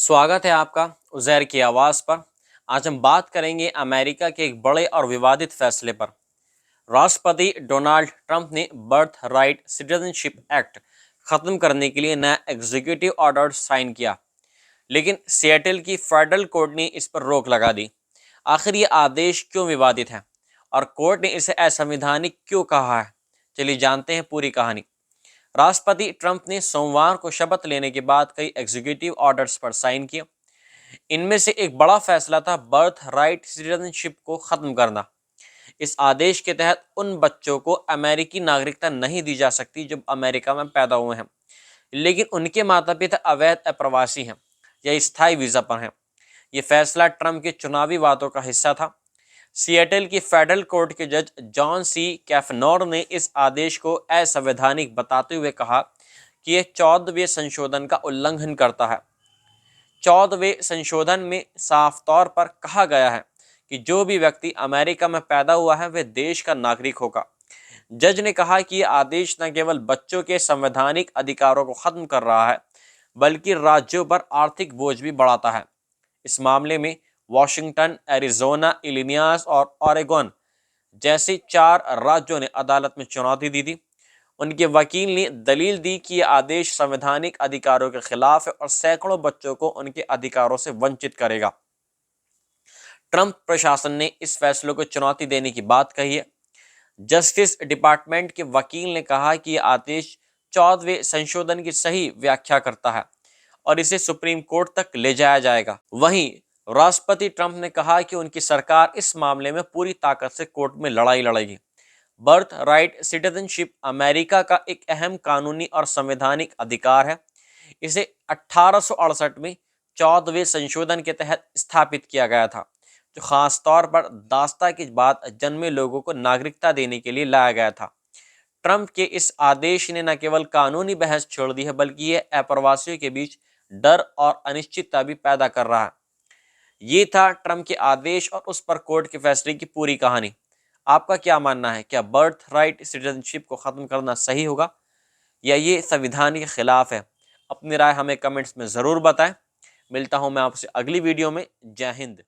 स्वागत है आपका उज़ैर की आवाज़ पर। आज हम बात करेंगे अमेरिका के एक बड़े और विवादित फैसले पर। राष्ट्रपति डोनाल्ड ट्रंप ने बर्थ राइट सिटीजनशिप एक्ट ख़त्म करने के लिए नया एग्जीक्यूटिव ऑर्डर साइन किया, लेकिन सिएटल की फेडरल कोर्ट ने इस पर रोक लगा दी। आखिर ये आदेश क्यों विवादित है और कोर्ट ने इसे असंवैधानिक क्यों कहा है? चलिए जानते हैं पूरी कहानी। राष्ट्रपति ट्रंप ने सोमवार को शपथ लेने के बाद कई एग्जीक्यूटिव ऑर्डर्स पर साइन किए। इनमें से एक बड़ा फैसला था बर्थ राइट सिटीजनशिप को खत्म करना। इस आदेश के तहत उन बच्चों को अमेरिकी नागरिकता नहीं दी जा सकती जो अमेरिका में पैदा हुए हैं, लेकिन उनके माता पिता अवैध अप्रवासी हैं या स्थायी वीजा पर हैं। ये फैसला ट्रंप के चुनावी वादों का हिस्सा था। सिएटल की फेडरल कोर्ट के जज जॉन सी कैफनोर ने इस आदेश को असंवैधानिक बताते हुए कहा कि यह 14वें संशोधन का उल्लंघन करता है। 14वें संशोधन में साफ तौर पर कहा गया है कि जो भी व्यक्ति अमेरिका में पैदा हुआ है वह देश का नागरिक होगा। जज ने कहा कि यह आदेश न केवल बच्चों के संवैधानिक अधिकारों को खत्म कर रहा है, बल्कि राज्यों पर आर्थिक बोझ भी बढ़ाता है। इस मामले में वॉशिंगटन, एरिजोना, इलिनियास और ओरेगोन जैसे 4 राज्यों ने अदालत में चुनौती दी थी। उनके वकील ने दलील दी कि यह आदेश संवैधानिक अधिकारों के खिलाफ है और सैकड़ों बच्चों को उनके अधिकारों से वंचित करेगा। ट्रंप प्रशासन ने इस फैसले को चुनौती देने की बात कही है। जस्टिस डिपार्टमेंट के वकील ने कहा कि यह आदेश 14वें संशोधन की सही व्याख्या करता है और इसे सुप्रीम कोर्ट तक ले जाया जाएगा। वहीं राष्ट्रपति ट्रंप ने कहा कि उनकी सरकार इस मामले में पूरी ताकत से कोर्ट में लड़ाई लड़ेगी। बर्थ राइट सिटीजनशिप अमेरिका का एक अहम कानूनी और संवैधानिक अधिकार है। इसे 1868 में 14वें संशोधन के तहत स्थापित किया गया था, जो खास तौर पर दास्ता के बाद जन्मे लोगों को नागरिकता देने के लिए लाया गया था। ट्रंप के इस आदेश ने न केवल कानूनी बहस छोड़ दी है, बल्कि यह अप्रवासियों के बीच डर और अनिश्चितता भी पैदा कर रहा है। ये था ट्रंप के आदेश और उस पर कोर्ट के फैसले की पूरी कहानी। आपका क्या मानना है? क्या बर्थ राइट सिटीजनशिप को ख़त्म करना सही होगा या ये संविधान के खिलाफ है? अपनी राय हमें कमेंट्स में ज़रूर बताएं। मिलता हूं मैं आपसे अगली वीडियो में। जय हिंद।